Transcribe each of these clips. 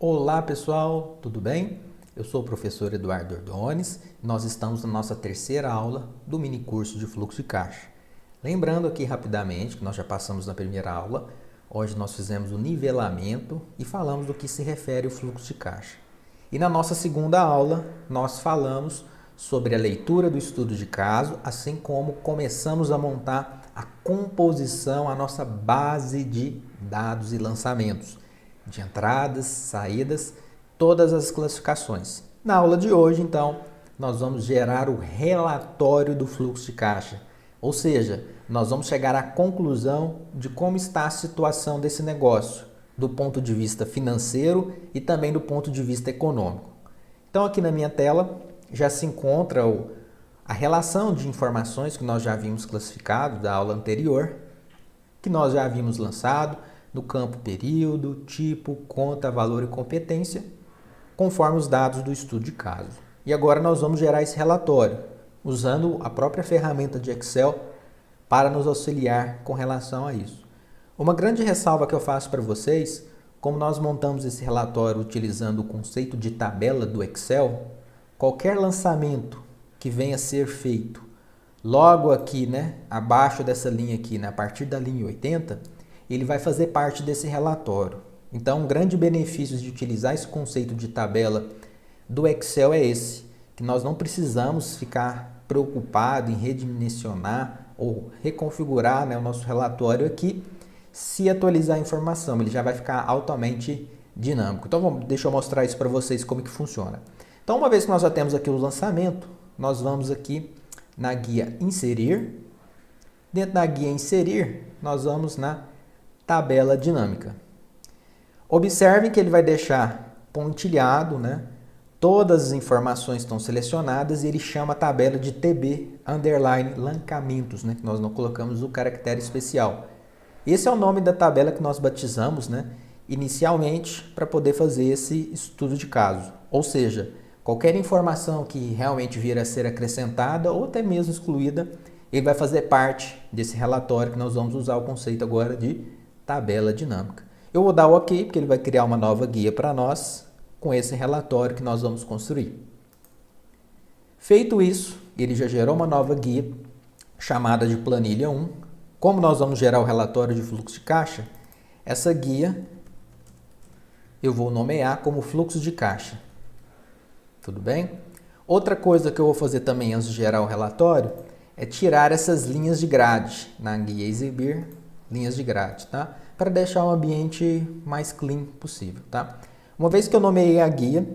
Olá pessoal, tudo bem? Eu sou o professor Eduardo Ordones e nós estamos na nossa terceira aula do mini curso de fluxo de caixa. Lembrando aqui rapidamente que nós já passamos na primeira aula, hoje nós fizemos o nivelamento e falamos do que se refere ao fluxo de caixa. E na nossa segunda aula nós falamos sobre a leitura do estudo de caso, assim como começamos a montar a composição, a nossa base de dados e lançamentos, de entradas, saídas, todas as classificações. Na aula de hoje, então, nós vamos gerar o relatório do fluxo de caixa, ou seja, nós vamos chegar à conclusão de como está a situação desse negócio, do ponto de vista financeiro e também do ponto de vista econômico. Então, aqui na minha tela já se encontra a relação de informações que nós já havíamos classificado da aula anterior, que nós já havíamos lançado no campo período, tipo, conta, valor e competência, conforme os dados do estudo de caso. E agora nós vamos gerar esse relatório, usando a própria ferramenta de Excel para nos auxiliar com relação a isso. Uma grande ressalva que eu faço para vocês, como nós montamos esse relatório utilizando o conceito de tabela do Excel, qualquer lançamento que venha a ser feito logo aqui, abaixo dessa linha aqui, a partir da linha 80, ele vai fazer parte desse relatório. Então, um grande benefício de utilizar esse conceito de tabela do Excel é esse, que nós não precisamos ficar preocupado em redimensionar ou reconfigurar o nosso relatório aqui, se atualizar a informação, ele já vai ficar altamente dinâmico. Então, deixa eu mostrar isso para vocês como que funciona. Então, uma vez que nós já temos aqui o lançamento, nós vamos aqui na guia Inserir. Dentro da guia Inserir, nós vamos na tabela dinâmica. Observem que ele vai deixar pontilhado, todas as informações estão selecionadas e ele chama a tabela de TB underline lancamentos, que nós não colocamos o caractere especial. Esse é o nome da tabela que nós batizamos, inicialmente para poder fazer esse estudo de caso. Ou seja, qualquer informação que realmente vir a ser acrescentada ou até mesmo excluída, ele vai fazer parte desse relatório que nós vamos usar o conceito agora de tabela dinâmica. Eu vou dar o OK, porque ele vai criar uma nova guia para nós com esse relatório que nós vamos construir. Feito isso, ele já gerou uma nova guia chamada de planilha 1. Como nós vamos gerar o relatório de fluxo de caixa, essa guia eu vou nomear como fluxo de caixa. Tudo bem? Outra coisa que eu vou fazer também antes de gerar o relatório é tirar essas linhas de grade na guia Exibir, linhas de grade, tá? Para deixar o ambiente mais clean possível, tá? Uma vez que eu nomeei a guia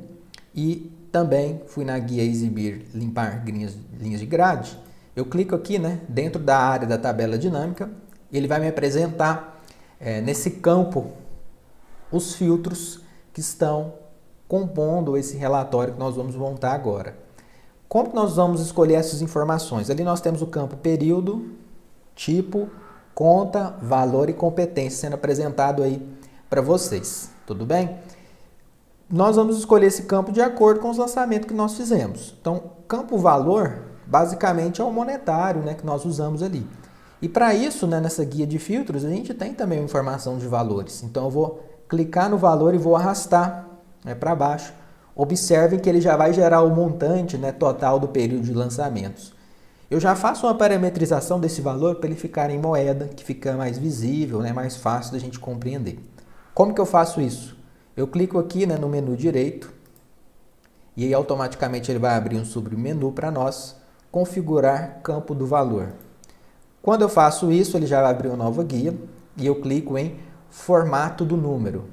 e também fui na guia Exibir, limpar linhas de grade, eu clico aqui, dentro da área da tabela dinâmica, e ele vai me apresentar nesse campo os filtros que estão compondo esse relatório que nós vamos montar agora. Como nós vamos escolher essas informações? Ali nós temos o campo período, tipo, conta, valor e competência sendo apresentado aí para vocês, tudo bem? Nós vamos escolher esse campo de acordo com os lançamentos que nós fizemos. Então, campo valor, basicamente é o monetário, que nós usamos ali. E para isso, nessa guia de filtros, a gente tem também uma informação de valores. Então, eu vou clicar no valor e vou arrastar para baixo. Observem que ele já vai gerar o montante total do período de lançamentos. Eu já faço uma parametrização desse valor para ele ficar em moeda, que fica mais visível, mais fácil da gente compreender. Como que eu faço isso? Eu clico aqui no menu direito e aí automaticamente ele vai abrir um submenu para nós, configurar campo do valor. Quando eu faço isso, ele já vai abrir uma nova guia e eu clico em formato do número.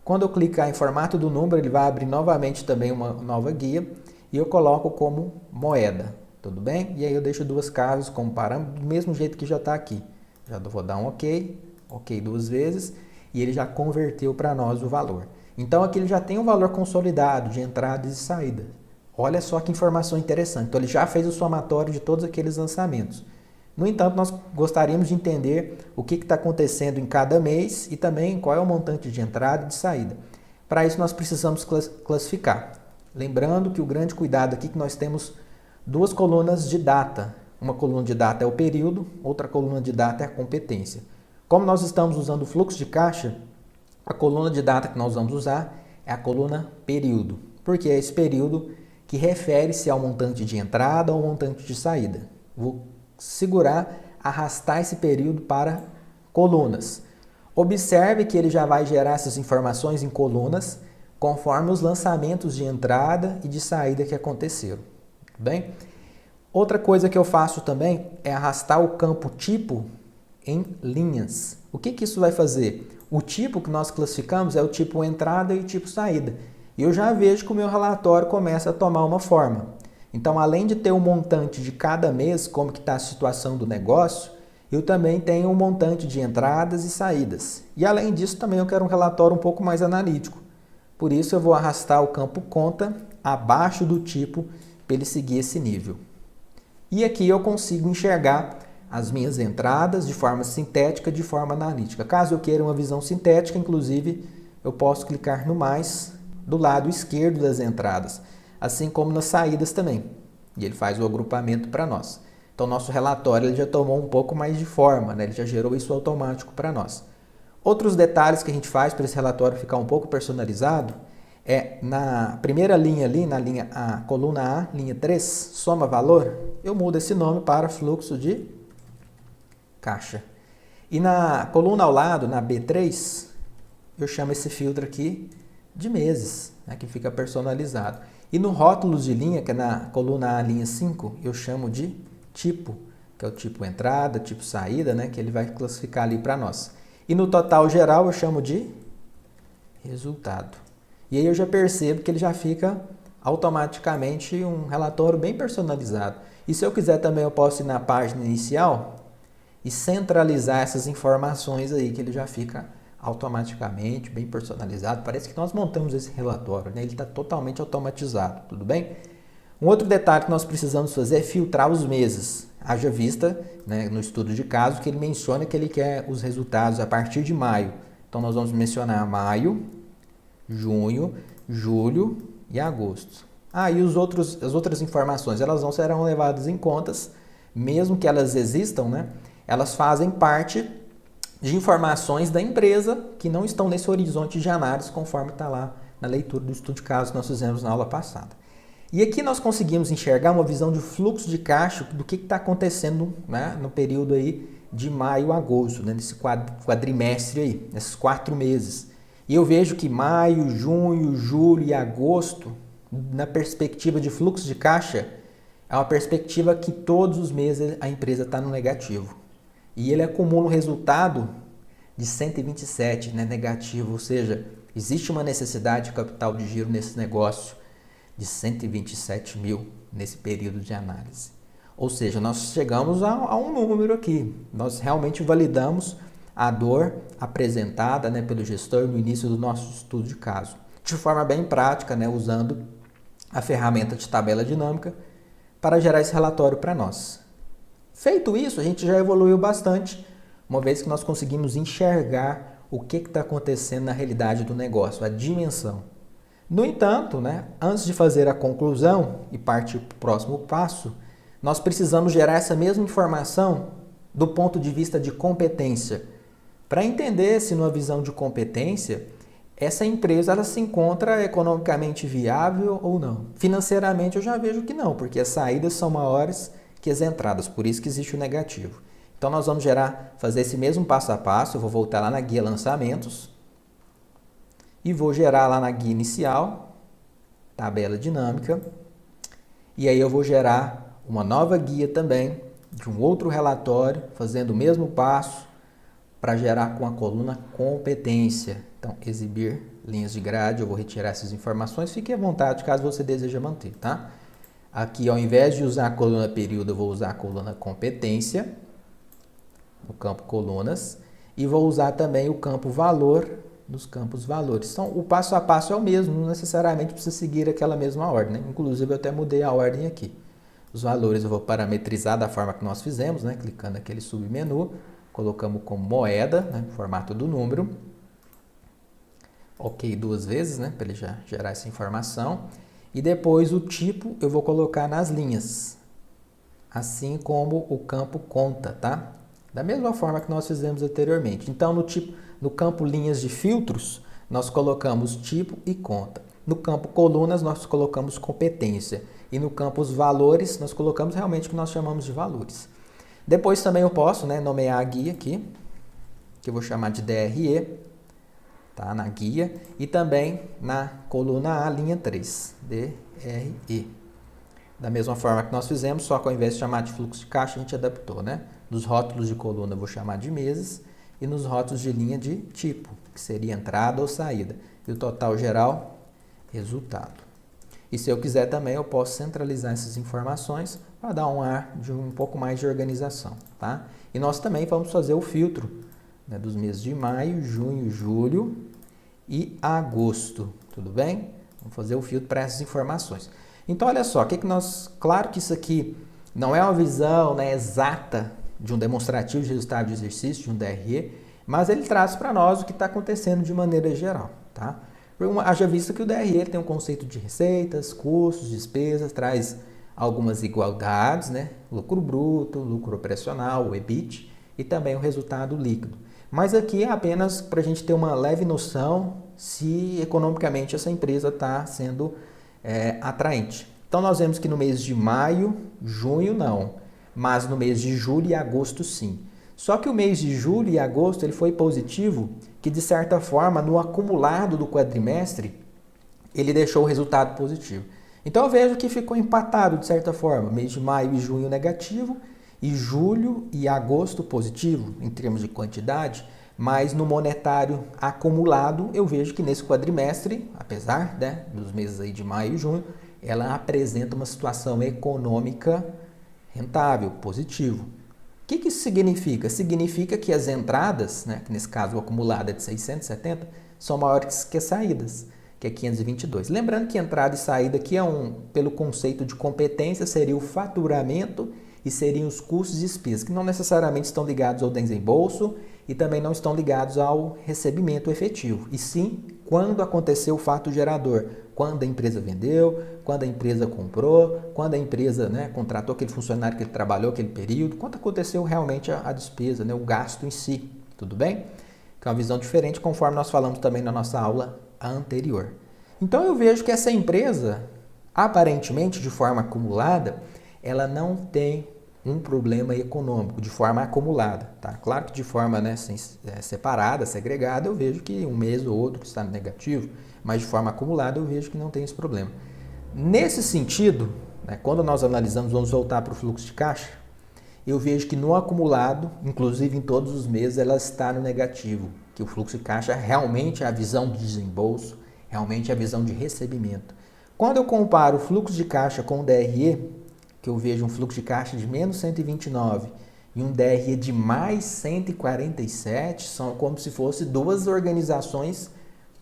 Quando eu clicar em formato do número, ele vai abrir novamente também uma nova guia e eu coloco como moeda. Tudo bem? E aí eu deixo duas casas como parâmetro, do mesmo jeito que já está aqui. Já vou dar um OK, OK duas vezes, e ele já converteu para nós o valor. Então aqui ele já tem um valor consolidado de entradas e saídas. Olha só que informação interessante. Então ele já fez o somatório de todos aqueles lançamentos. No entanto, nós gostaríamos de entender o que está acontecendo em cada mês e também qual é o montante de entrada e de saída. Para isso nós precisamos classificar. Lembrando que o grande cuidado aqui é que nós temos duas colunas de data. Uma coluna de data é o período, outra coluna de data é a competência. Como nós estamos usando o fluxo de caixa, a coluna de data que nós vamos usar é a coluna período, porque é esse período que refere-se ao montante de entrada ou montante de saída. Vou segurar, arrastar esse período para colunas. Observe que ele já vai gerar essas informações em colunas conforme os lançamentos de entrada e de saída que aconteceram. Tudo bem? Outra coisa que eu faço também é arrastar o campo tipo em linhas. O que isso vai fazer? O tipo que nós classificamos é o tipo entrada e o tipo saída. E eu já vejo que o meu relatório começa a tomar uma forma. Então, além de ter um montante de cada mês, como que está a situação do negócio, eu também tenho um montante de entradas e saídas. E além disso, também eu quero um relatório um pouco mais analítico. Por isso, eu vou arrastar o campo conta abaixo do tipo para ele seguir esse nível. E aqui eu consigo enxergar as minhas entradas de forma sintética, de forma analítica. Caso eu queira uma visão sintética, inclusive, eu posso clicar no mais do lado esquerdo das entradas, assim como nas saídas também. E ele faz o agrupamento para nós. Então, nosso relatório ele já tomou um pouco mais de forma, né? Ele já gerou isso automático para nós. Outros detalhes que a gente faz para esse relatório ficar um pouco personalizado é na primeira linha ali, na linha A, coluna A, linha 3, soma valor, eu mudo esse nome para fluxo de caixa. E na coluna ao lado, na B3, eu chamo esse filtro aqui de meses, né, que fica personalizado. E no rótulos de linha, que é na coluna A, linha 5, eu chamo de tipo, que é o tipo entrada, tipo saída, né, que ele vai classificar ali para nós. E no total geral eu chamo de resultado. E aí eu já percebo que ele já fica automaticamente um relatório bem personalizado. E se eu quiser também eu posso ir na página inicial e centralizar essas informações aí, que ele já fica automaticamente, bem personalizado. Parece que nós montamos esse relatório, né? Ele está totalmente automatizado, tudo bem? Um outro detalhe que nós precisamos fazer é filtrar os meses. Haja vista, né, no estudo de caso, que ele menciona que ele quer os resultados a partir de maio. Então, nós vamos mencionar maio, junho, julho e agosto. E as outras informações, elas não serão levadas em contas, mesmo que elas existam, né? Elas fazem parte de informações da empresa que não estão nesse horizonte de análise, conforme está lá na leitura do estudo de caso que nós fizemos na aula passada. E aqui nós conseguimos enxergar uma visão de fluxo de caixa do que está acontecendo, né, no período aí de maio a agosto, né, nesse quadrimestre aí, nesses 4 meses. E eu vejo que maio, junho, julho e agosto, na perspectiva de fluxo de caixa, é uma perspectiva que todos os meses a empresa está no negativo. E ele acumula um resultado de 127, né, negativo, ou seja, existe uma necessidade de capital de giro nesse negócio de 127 mil nesse período de análise. Ou seja, nós chegamos a um número aqui, nós realmente validamos a dor apresentada, né, pelo gestor no início do nosso estudo de caso, de forma bem prática, né, usando a ferramenta de tabela dinâmica para gerar esse relatório para nós. Feito isso, a gente já evoluiu bastante, uma vez que nós conseguimos enxergar o que está acontecendo na realidade do negócio, a dimensão. No entanto, né, antes de fazer a conclusão e partir para o próximo passo, nós precisamos gerar essa mesma informação do ponto de vista de competência, para entender se numa visão de competência, essa empresa ela se encontra economicamente viável ou não. Financeiramente eu já vejo que não, porque as saídas são maiores que as entradas, por isso que existe o negativo. Então nós vamos fazer esse mesmo passo a passo, eu vou voltar lá na guia lançamentos e vou gerar lá na guia inicial, tabela dinâmica, e aí eu vou gerar uma nova guia também, de um outro relatório, fazendo o mesmo passo, para gerar com a coluna competência. Então, exibir linhas de grade, eu vou retirar essas informações, fique à vontade caso você deseje manter, tá? Aqui, ao invés de usar a coluna período, eu vou usar a coluna competência, no campo colunas, e vou usar também o campo valor, nos campos valores. Então, o passo a passo é o mesmo, não necessariamente precisa seguir aquela mesma ordem, né? Inclusive, eu até mudei a ordem aqui. Os valores eu vou parametrizar da forma que nós fizemos, né? Clicando naquele submenu, colocamos como moeda, né? Formato do número. Ok 2 vezes, né? Para ele já gerar essa informação. E depois o tipo eu vou colocar nas linhas, assim como o campo conta, tá? Da mesma forma que nós fizemos anteriormente. Então, no campo linhas de filtros, nós colocamos tipo e conta. No campo colunas, nós colocamos competência. E no campo os valores, nós colocamos realmente o que nós chamamos de valores. Depois também eu posso, né, nomear a guia aqui, que eu vou chamar de DRE, tá, na guia. E também na coluna A, linha 3, DRE. Da mesma forma que nós fizemos, só que ao invés de chamar de fluxo de caixa, a gente adaptou, né? Nos rótulos de coluna eu vou chamar de meses e nos rótulos de linha de tipo, que seria entrada ou saída. E o total geral, resultado. E se eu quiser também, eu posso centralizar essas informações para dar um ar de um pouco mais de organização, tá? E nós também vamos fazer o filtro, né, dos meses de maio, junho, julho e agosto, tudo bem? Vamos fazer o filtro para essas informações. Então, olha só, claro que isso aqui não é uma visão, né, exata de um demonstrativo de resultado de exercício, de um DRE, mas ele traz para nós o que está acontecendo de maneira geral, tá? Haja vista que o DRE tem um conceito de receitas, custos, despesas, traz algumas igualdades, né? Lucro bruto, lucro operacional, o EBIT e também o resultado líquido. Mas aqui é apenas para a gente ter uma leve noção se economicamente essa empresa está sendo atraente. Então nós vemos que no mês de maio, junho não, mas no mês de julho e agosto sim. Só que o mês de julho e agosto ele foi positivo, que de certa forma no acumulado do quadrimestre ele deixou o resultado positivo. Então eu vejo que ficou empatado de certa forma, mês de maio e junho negativo e julho e agosto positivo em termos de quantidade, mas no monetário acumulado eu vejo que nesse quadrimestre, apesar, né, dos meses aí de maio e junho, ela apresenta uma situação econômica rentável, positivo. O que isso significa? Significa que as entradas, né, que nesse caso o acumulado é de 670, são maiores que as saídas, que é 522. Lembrando que entrada e saída aqui pelo conceito de competência, seria o faturamento e seriam os custos e despesas, que não necessariamente estão ligados ao desembolso e também não estão ligados ao recebimento efetivo, e sim quando aconteceu o fato gerador, quando a empresa vendeu, quando a empresa comprou, quando a empresa, né, contratou aquele funcionário que ele trabalhou aquele período, quando aconteceu realmente a despesa, né, o gasto em si, tudo bem? Que é uma visão diferente conforme nós falamos também na nossa aula anterior. Então eu vejo que essa empresa, aparentemente de forma acumulada, ela não tem um problema econômico de forma acumulada, tá? Claro que de forma, né, separada, segregada, eu vejo que um mês ou outro está negativo, mas de forma acumulada eu vejo que não tem esse problema. Nesse sentido, né, quando nós analisamos, vamos voltar para o fluxo de caixa, eu vejo que no acumulado, inclusive em todos os meses, ela está no negativo, que o fluxo de caixa realmente é a visão de desembolso, realmente é a visão de recebimento. Quando eu comparo o fluxo de caixa com o DRE, que eu vejo um fluxo de caixa de menos 129 e um DRE de mais 147, são como se fossem duas organizações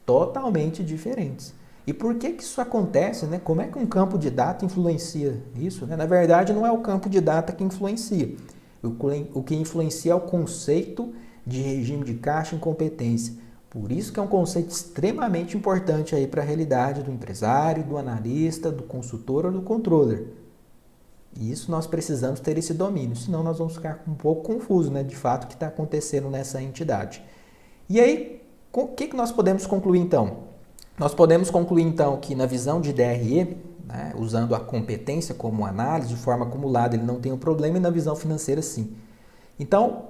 totalmente diferentes. E por que isso acontece, né? Como é que um campo de data influencia isso, né? Na verdade, não é o campo de data que influencia. O que influencia é o conceito de regime de caixa em competência. Por isso que é um conceito extremamente importante aí para a realidade do empresário, do analista, do consultor ou do controller. E isso nós precisamos ter esse domínio, senão nós vamos ficar um pouco confusos, né, de fato, o que está acontecendo nessa entidade. E aí, o que nós podemos concluir então? Nós podemos concluir então que na visão de DRE, né, usando a competência como análise, de forma acumulada ele não tem um problema, e na visão financeira sim. Então,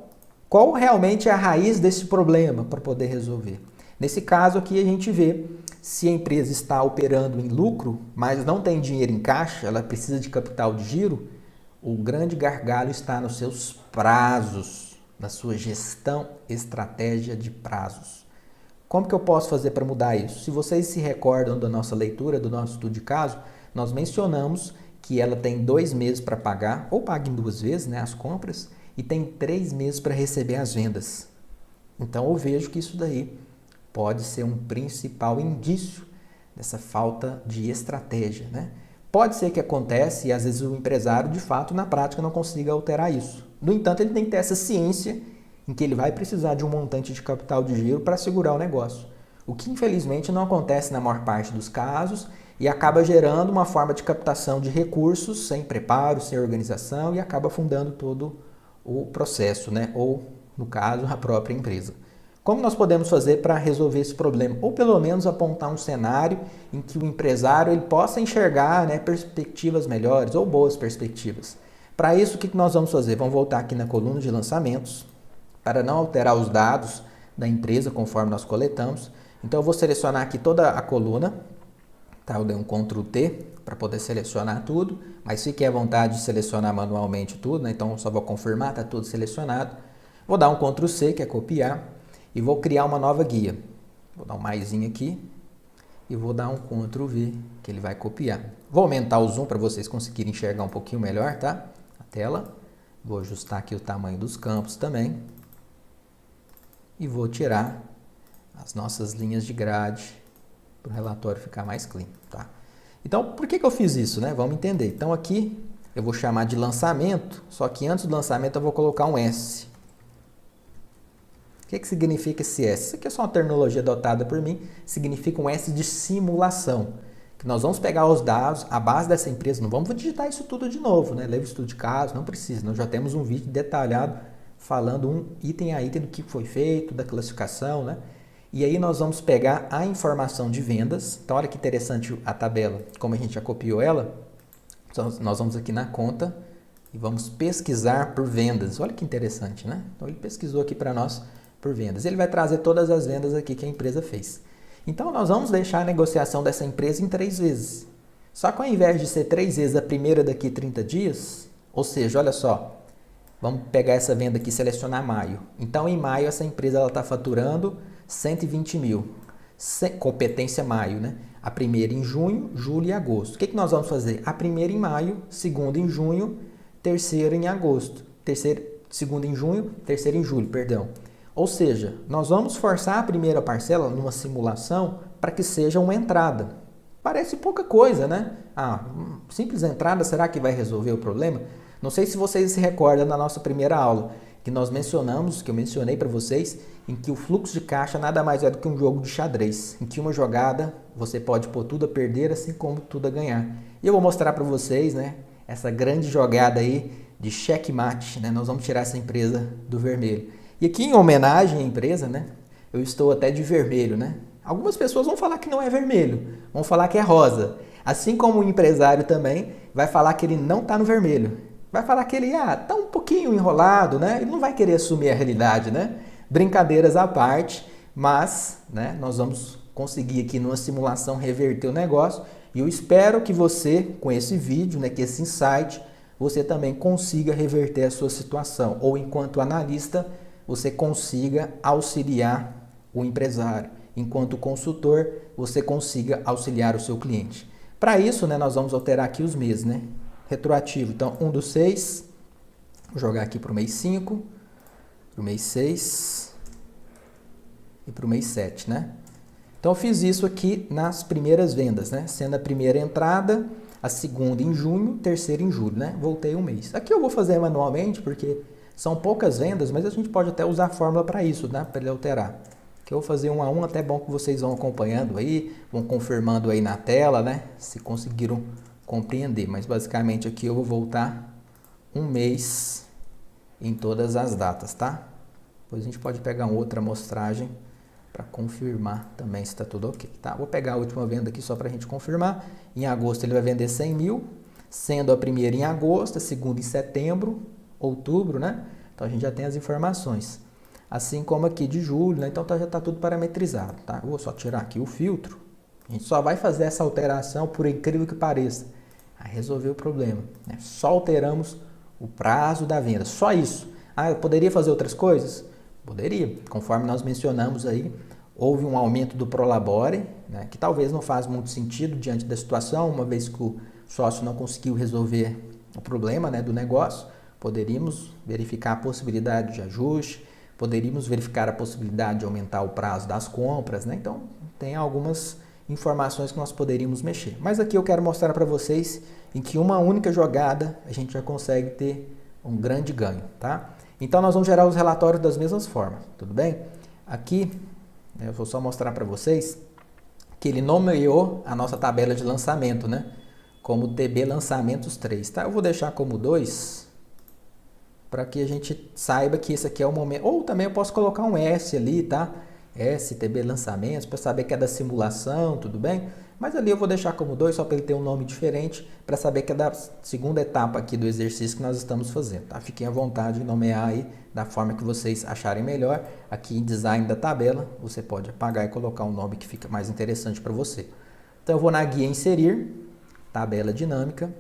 qual realmente é a raiz desse problema para poder resolver? Nesse caso aqui a gente vê se a empresa está operando em lucro, mas não tem dinheiro em caixa, ela precisa de capital de giro, o grande gargalo está nos seus prazos, na sua gestão, estratégia de prazos. Como que eu posso fazer para mudar isso? Se vocês se recordam da nossa leitura, do nosso estudo de caso, nós mencionamos que ela tem 2 meses para pagar, ou paga em 2 vezes, né, as compras, e tem 3 meses para receber as vendas. Então eu vejo que isso daí pode ser um principal indício dessa falta de estratégia, né? Pode ser que aconteça e às vezes o empresário, de fato, na prática não consiga alterar isso. No entanto, ele tem que ter essa ciência em que ele vai precisar de um montante de capital de giro para segurar o negócio. O que infelizmente não acontece na maior parte dos casos e acaba gerando uma forma de captação de recursos sem preparo, sem organização e acaba afundando todo o processo, né? Ou, no caso, a própria empresa. Como nós podemos fazer para resolver esse problema? Ou pelo menos apontar um cenário em que o empresário ele possa enxergar, né, perspectivas melhores ou boas perspectivas. Para isso, o que nós vamos fazer? Vamos voltar aqui na coluna de lançamentos, para não alterar os dados da empresa conforme nós coletamos. Então eu vou selecionar aqui toda a coluna, tá? Eu dei um Ctrl T para poder selecionar tudo, mas fique à vontade de selecionar manualmente tudo, né? Então eu só vou confirmar, está tudo selecionado. Vou dar um Ctrl C, que é copiar, e vou criar uma nova guia. Vou dar um maisinho aqui e vou dar um Ctrl V, que ele vai copiar. Vou aumentar o zoom para vocês conseguirem enxergar um pouquinho melhor, tá? A tela. Vou ajustar aqui o tamanho dos campos também. E vou tirar as nossas linhas de grade para o relatório ficar mais clean, tá? Então, por que eu fiz isso, né? Vamos entender. Então, aqui eu vou chamar de lançamento, só que antes do lançamento eu vou colocar um S. O que significa esse S? Isso aqui é só uma terminologia adotada por mim, significa um S de simulação. Que nós vamos pegar os dados, a base dessa empresa, não vamos digitar isso tudo de novo, né? Leva o estudo de caso, não precisa, nós já temos um vídeo detalhado falando um item a item do que foi feito, da classificação, né? E aí nós vamos pegar a informação de vendas. Então, olha que interessante a tabela, como a gente já copiou ela. Nós vamos aqui na conta e vamos pesquisar por vendas. Olha que interessante, né? Então, ele pesquisou aqui para nós por vendas. Ele vai trazer todas as vendas aqui que a empresa fez. Então, nós vamos deixar a negociação dessa empresa em 3 vezes. Só que ao invés de ser 3 vezes a primeira daqui 30 dias, ou seja, olha só, vamos pegar essa venda aqui e selecionar maio. Então, em maio, essa empresa está faturando 120 mil. Competência maio, né? A primeira em junho, julho e agosto. O que nós vamos fazer? A primeira em maio, segunda em junho, terceira em agosto. Segunda em junho, terceira em julho, perdão. Ou seja, nós vamos forçar a primeira parcela numa simulação para que seja uma entrada. Parece pouca coisa, né? Simples entrada, será que vai resolver o problema? Não sei se vocês se recordam da nossa primeira aula, que nós mencionamos, que eu mencionei para vocês, em que o fluxo de caixa nada mais é do que um jogo de xadrez, em que uma jogada você pode pôr tudo a perder, assim como tudo a ganhar. E eu vou mostrar para vocês, né, essa grande jogada aí de checkmate, né? Nós vamos tirar essa empresa do vermelho. E aqui, em homenagem à empresa, né, eu estou até de vermelho, né? Algumas pessoas vão falar que não é vermelho, vão falar que é rosa. Assim como o empresário também vai falar que ele não está no vermelho. Vai falar que ele está um pouquinho enrolado, né? Ele não vai querer assumir a realidade, né? Brincadeiras à parte, mas, né, nós vamos conseguir aqui numa simulação reverter o negócio. E eu espero que você, com esse vídeo, né, que esse insight, você também consiga reverter a sua situação. Ou enquanto analista, você consiga auxiliar o empresário. Enquanto consultor, você consiga auxiliar o seu cliente. Para isso, né, nós vamos alterar aqui os meses, né? Retroativo. Então, 1/6, vou jogar aqui para o mês 5, para o mês 6 e para o mês 7, né? Então, eu fiz isso aqui nas primeiras vendas, né? Sendo a primeira entrada, a segunda em junho, terceira em julho, né? Voltei um mês. Aqui eu vou fazer manualmente, porque são poucas vendas, mas a gente pode até usar a fórmula para isso, né? Para ele alterar. Que eu vou fazer um a um, até bom que vocês vão acompanhando aí, vão confirmando aí na tela, né? Se conseguiram compreender. Mas basicamente aqui eu vou voltar um mês em todas as datas, tá? Depois a gente pode pegar outra amostragem para confirmar também se está tudo ok, tá? Vou pegar a última venda aqui só para a gente confirmar. Em agosto ele vai vender 100 mil, sendo a primeira em agosto, a segunda em setembro, outubro, né? Então a gente já tem as informações. Assim como aqui de julho, né? Então já está tudo parametrizado, tá? Eu vou só tirar aqui o filtro. A gente só vai fazer essa alteração, por incrível que pareça, a resolver o problema, né? Só alteramos o prazo da venda, só isso. Eu poderia fazer outras coisas? Poderia. Conforme nós mencionamos aí, houve um aumento do Prolabore, né? Que talvez não faz muito sentido diante da situação, uma vez que o sócio não conseguiu resolver o problema, né, do negócio. Poderíamos verificar a possibilidade de ajuste, poderíamos verificar a possibilidade de aumentar o prazo das compras, né? Então, tem algumas informações que nós poderíamos mexer. Mas aqui eu quero mostrar para vocês em que uma única jogada a gente já consegue ter um grande ganho, tá? Então, nós vamos gerar os relatórios das mesmas formas, tudo bem? Aqui, eu vou só mostrar para vocês que ele nomeou a nossa tabela de lançamento, né? Como TB Lançamentos 3, tá? Eu vou deixar como 2, para que a gente saiba que esse aqui é o momento. Ou também eu posso colocar um S ali, tá? STB lançamentos, para saber que é da simulação, tudo bem? Mas ali eu vou deixar como 2, só para ele ter um nome diferente, para saber que é da segunda etapa aqui do exercício que nós estamos fazendo, tá? Fiquem à vontade de nomear aí da forma que vocês acharem melhor. Aqui em design da tabela, você pode apagar e colocar um nome que fica mais interessante para você. Então eu vou na guia inserir, tabela dinâmica,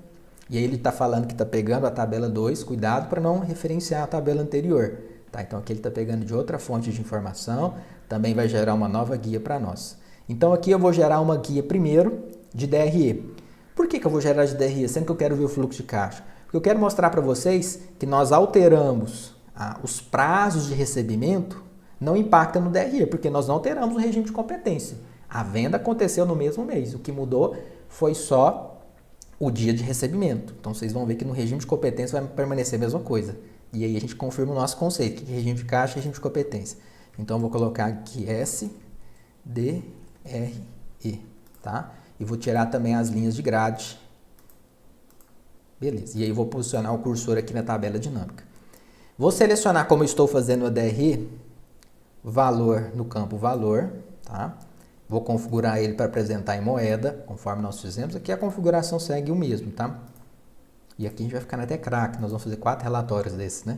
e aí ele está falando que está pegando a tabela 2, cuidado para não referenciar a tabela anterior. Tá? Então aqui ele está pegando de outra fonte de informação, também vai gerar uma nova guia para nós. Então aqui eu vou gerar uma guia primeiro de DRE. Por que eu vou gerar de DRE, sendo que eu quero ver o fluxo de caixa? Porque eu quero mostrar para vocês que nós alteramos os prazos de recebimento, não impacta no DRE, porque nós não alteramos o regime de competência. A venda aconteceu no mesmo mês, o que mudou foi só o dia de recebimento. Então vocês vão ver que no regime de competência vai permanecer a mesma coisa. E aí a gente confirma o nosso conceito, que é regime de caixa e regime de competência. Então eu vou colocar aqui SDRE, tá? E vou tirar também as linhas de grade. Beleza. E aí eu vou posicionar o cursor aqui na tabela dinâmica. Vou selecionar, como eu estou fazendo o DRE, valor no campo valor, tá? Vou configurar ele para apresentar em moeda, conforme nós fizemos. Aqui a configuração segue o mesmo, tá? E aqui a gente vai ficar até craque, nós vamos fazer 4 relatórios desses, né?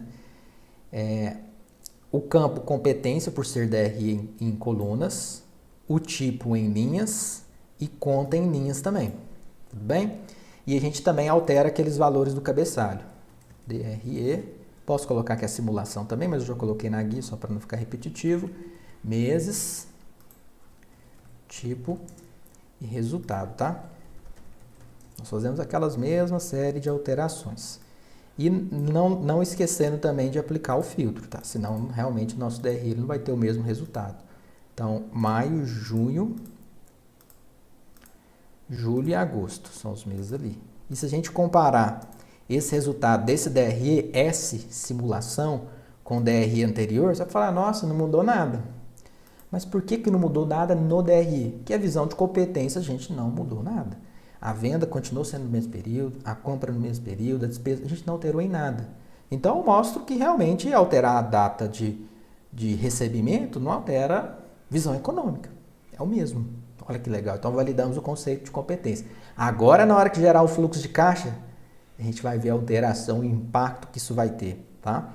O campo competência, por ser DRE em colunas, o tipo em linhas e conta em linhas também, tudo bem? E a gente também altera aqueles valores do cabeçalho. DRE, posso colocar aqui a simulação também, mas eu já coloquei na guia só para não ficar repetitivo. Meses, tipo e resultado, tá? Nós fazemos aquelas mesmas série de alterações. E não esquecendo também de aplicar o filtro, tá? Senão realmente o nosso DRE não vai ter o mesmo resultado. Então, maio, junho, julho e agosto são os meses ali. E se a gente comparar esse resultado desse DRE, S simulação, com o DRE anterior, você vai falar, nossa, não mudou nada. Mas por que não mudou nada no DRE? Porque a visão de competência a gente não mudou nada. A venda continuou sendo no mesmo período, a compra no mesmo período, a despesa, a gente não alterou em nada. Então eu mostro que realmente alterar a data de recebimento não altera visão econômica. É o mesmo. Olha que legal. Então validamos o conceito de competência. Agora, na hora que gerar o fluxo de caixa, a gente vai ver a alteração e o impacto que isso vai ter, tá?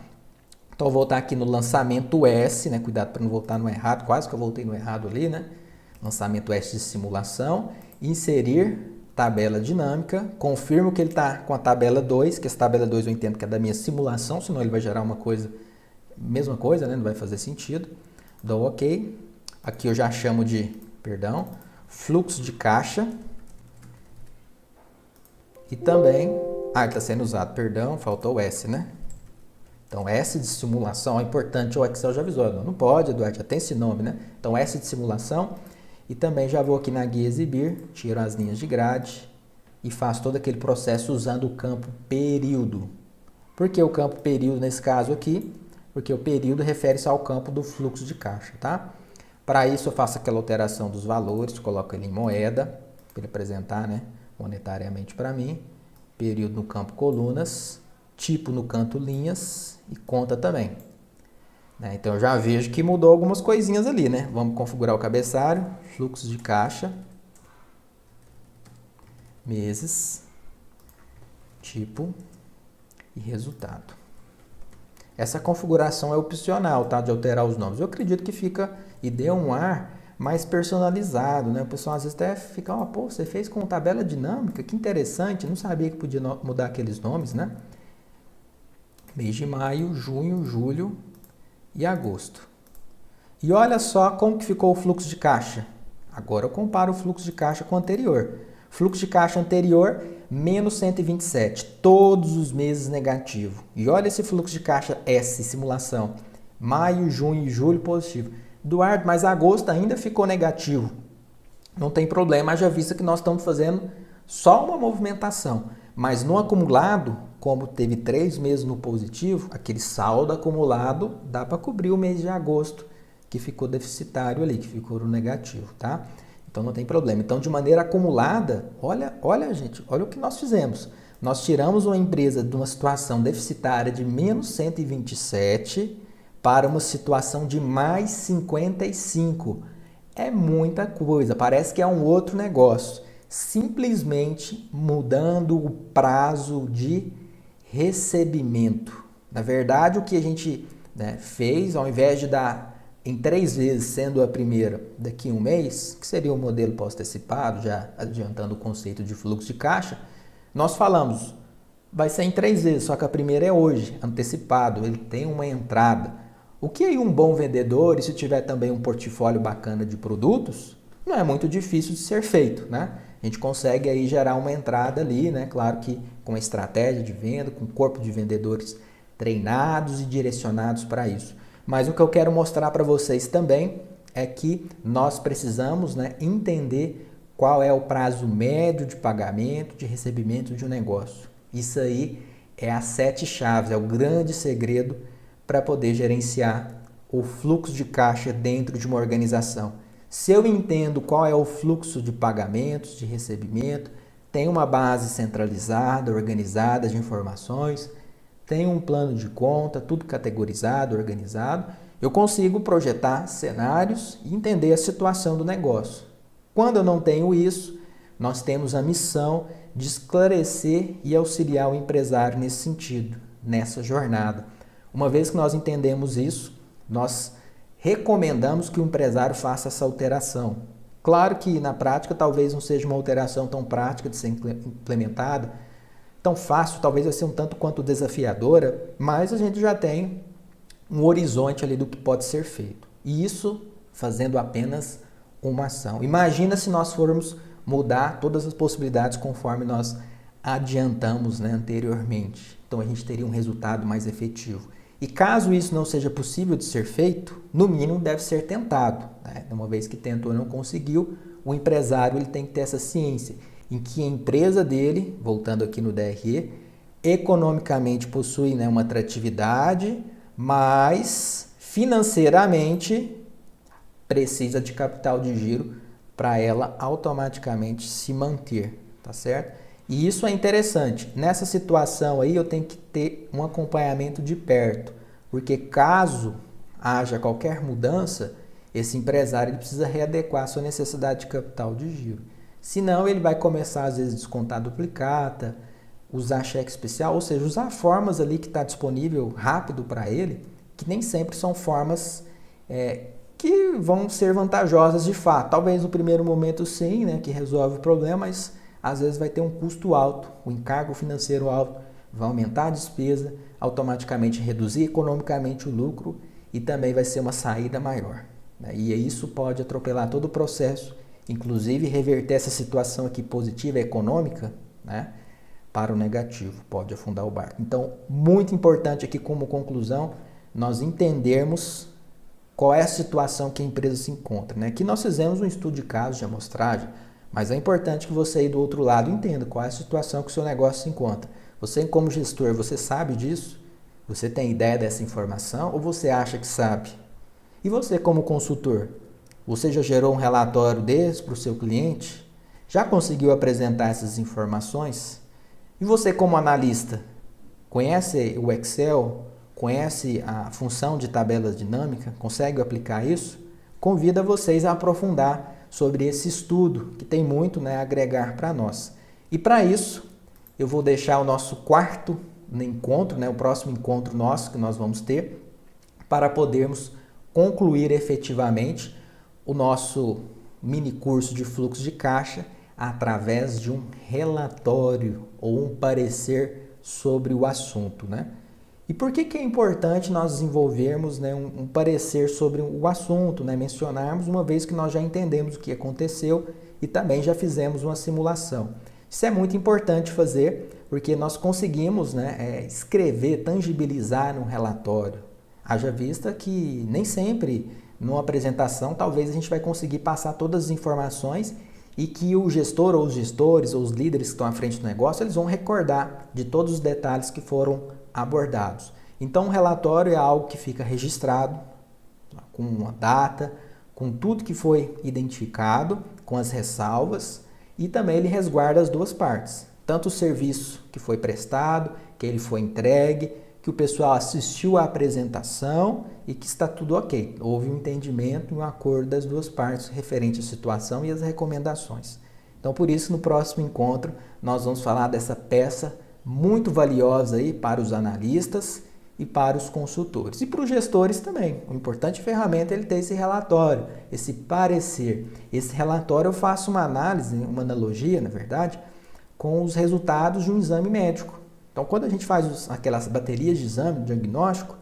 Então, eu vou voltar aqui no lançamento S, né? Cuidado para não voltar no errado, quase que eu voltei no errado ali, né? Lançamento S de simulação, inserir tabela dinâmica, confirmo que ele está com a tabela 2, que essa tabela 2 eu entendo que é da minha simulação, senão ele vai gerar uma coisa, mesma coisa, né? Não vai fazer sentido. Dou OK. Aqui eu já chamo de, fluxo de caixa. E também, ele está sendo usado, faltou o S, né? Então, S de simulação, é importante, o Excel já avisou, não pode, Eduardo, já tem esse nome, né? Então, S de simulação, e também já vou aqui na guia exibir, tiro as linhas de grade e faço todo aquele processo usando o campo período. Por que o campo período nesse caso aqui? Porque o período refere-se ao campo do fluxo de caixa, tá? Para isso, eu faço aquela alteração dos valores, coloco ele em moeda, para ele apresentar, né, monetariamente para mim, período no campo colunas, tipo no canto linhas e conta também. Então eu já vejo que mudou algumas coisinhas ali, né? Vamos configurar o cabeçalho, fluxo de caixa, meses, tipo e resultado. Essa configuração é opcional, tá? De alterar os nomes. Eu acredito que fica e dê um ar mais personalizado, né? O pessoal às vezes até fica, pô, você fez com tabela dinâmica, que interessante, não sabia que podia mudar aqueles nomes, né? Mês de maio, junho, julho e agosto. E olha só como que ficou o fluxo de caixa. Agora eu comparo o fluxo de caixa com o anterior. Fluxo de caixa anterior, menos 127. Todos os meses negativo. E olha esse fluxo de caixa S, simulação. Maio, junho e julho positivo. Eduardo, mas agosto ainda ficou negativo. Não tem problema, haja vista que nós estamos fazendo só uma movimentação. Mas no acumulado, como teve 3 meses no positivo, aquele saldo acumulado dá para cobrir o mês de agosto, que ficou deficitário ali, que ficou no negativo, tá? Então não tem problema. Então, de maneira acumulada, olha, gente, olha o que nós fizemos. nós tiramos uma empresa de uma situação deficitária de menos 127 para uma situação de mais 55. É muita coisa, parece que é um outro negócio. Simplesmente mudando o prazo de recebimento. Na verdade, o que a gente fez, ao invés de dar em 3 vezes, sendo a primeira daqui a um mês, que seria o modelo pós-antecipado, já adiantando o conceito de fluxo de caixa, nós falamos, vai ser em 3 vezes, só que a primeira é hoje, antecipado, ele tem uma entrada. O que aí um bom vendedor, e se tiver também um portfólio bacana de produtos, não é muito difícil de ser feito, né? A gente consegue aí gerar uma entrada ali, né? Claro que com estratégia de venda, com um corpo de vendedores treinados e direcionados para isso. Mas o que eu quero mostrar para vocês também é que nós precisamos entender qual é o prazo médio de pagamento, de recebimento de um negócio. Isso aí é as 7 chaves, é o grande segredo para poder gerenciar o fluxo de caixa dentro de uma organização. Se eu entendo qual é o fluxo de pagamentos, de recebimento, tenho uma base centralizada, organizada de informações, tenho um plano de conta, tudo categorizado, organizado, eu consigo projetar cenários e entender a situação do negócio. Quando eu não tenho isso, nós temos a missão de esclarecer e auxiliar o empresário nesse sentido, nessa jornada. Uma vez que nós entendemos isso, nós recomendamos que o empresário faça essa alteração. Claro que na prática talvez não seja uma alteração tão prática de ser implementada, tão fácil, talvez vai ser um tanto quanto desafiadora, mas a gente já tem um horizonte ali do que pode ser feito. E isso fazendo apenas uma ação. Imagina se nós formos mudar todas as possibilidades conforme nós adiantamos anteriormente. Então a gente teria um resultado mais efetivo. E caso isso não seja possível de ser feito, no mínimo deve ser tentado. Uma vez que tentou e não conseguiu, o empresário ele tem que ter essa ciência em que a empresa dele, voltando aqui no DRE, economicamente possui uma atratividade, mas financeiramente precisa de capital de giro para ela automaticamente se manter, tá certo? E isso é interessante. Nessa situação aí eu tenho que ter um acompanhamento de perto, porque caso haja qualquer mudança, esse empresário ele precisa readequar a sua necessidade de capital de giro. Senão ele vai começar às vezes a descontar duplicata, usar cheque especial, ou seja, usar formas ali que está disponível rápido para ele, que nem sempre são formas que vão ser vantajosas de fato. Talvez no primeiro momento sim, que resolve o problema, mas às vezes vai ter um custo alto, um encargo financeiro alto, vai aumentar a despesa, automaticamente reduzir economicamente o lucro e também vai ser uma saída maior. E isso pode atropelar todo o processo, inclusive reverter essa situação aqui positiva econômica para o negativo, pode afundar o barco. Então, muito importante aqui como conclusão, nós entendermos qual é a situação que a empresa se encontra. Aqui nós fizemos um estudo de caso de amostragem, mas é importante que você aí do outro lado entenda qual é a situação que o seu negócio se encontra. Você como gestor, você sabe disso? Você tem ideia dessa informação ou você acha que sabe? E você como consultor, você já gerou um relatório desse para o seu cliente? Já conseguiu apresentar essas informações? E você como analista, conhece o Excel? Conhece a função de tabela dinâmica? Consegue aplicar isso? Convido vocês a aprofundar sobre esse estudo, que tem muito a agregar para nós. E para isso, eu vou deixar o nosso quarto encontro, o próximo encontro nosso que nós vamos ter, para podermos concluir efetivamente o nosso mini curso de fluxo de caixa através de um relatório ou um parecer sobre o assunto. E por que é importante nós desenvolvermos um parecer sobre o assunto, mencionarmos, uma vez que nós já entendemos o que aconteceu e também já fizemos uma simulação. Isso é muito importante fazer, porque nós conseguimos escrever, tangibilizar num relatório. Haja vista que nem sempre, numa apresentação, talvez a gente vai conseguir passar todas as informações e que o gestor ou os gestores ou os líderes que estão à frente do negócio, eles vão recordar de todos os detalhes que foram abordados. Então, o relatório é algo que fica registrado, com uma data, com tudo que foi identificado, com as ressalvas, e também ele resguarda as duas partes, tanto o serviço que foi prestado, que ele foi entregue, que o pessoal assistiu à apresentação e que está tudo ok. Houve um entendimento e um acordo das duas partes referente à situação e às recomendações. Então, por isso, no próximo encontro, nós vamos falar dessa peça muito valiosa aí para os analistas e para os consultores. E para os gestores também. O importante ferramenta é ele ter esse relatório, esse parecer. Esse relatório eu faço uma análise, uma analogia, na verdade, com os resultados de um exame médico. Então, quando a gente faz aquelas baterias de exame, diagnóstico,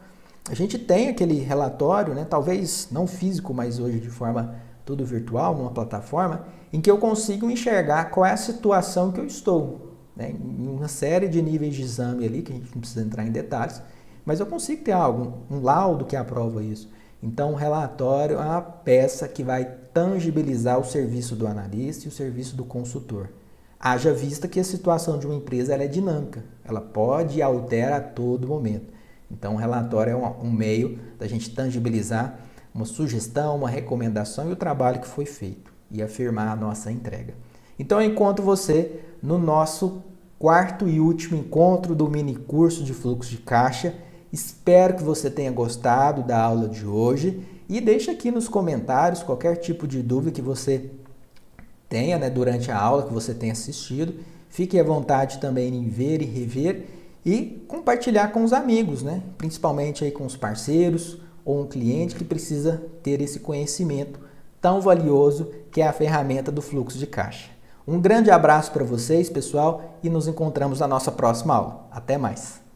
a gente tem aquele relatório, né, talvez não físico, mas hoje de forma tudo virtual, numa plataforma, em que eu consigo enxergar qual é a situação que eu estou, né, em uma série de níveis de exame ali, que a gente não precisa entrar em detalhes, mas eu consigo ter um laudo que aprova isso. Então, o relatório é uma peça que vai tangibilizar o serviço do analista e o serviço do consultor. Haja vista que a situação de uma empresa ela é dinâmica, ela pode e altera a todo momento. Então, o relatório é um meio da gente tangibilizar uma sugestão, uma recomendação e o trabalho que foi feito e afirmar a nossa entrega. Então, eu encontro você no nosso quarto e último encontro do mini curso de fluxo de caixa. Espero que você tenha gostado da aula de hoje e deixe aqui nos comentários qualquer tipo de dúvida que você tenha, né, durante a aula que você tenha assistido. Fique à vontade também em ver e rever e compartilhar com os amigos, né? Principalmente aí com os parceiros ou um cliente que precisa ter esse conhecimento tão valioso que é a ferramenta do fluxo de caixa. Um grande abraço para vocês, pessoal, e nos encontramos na nossa próxima aula. Até mais!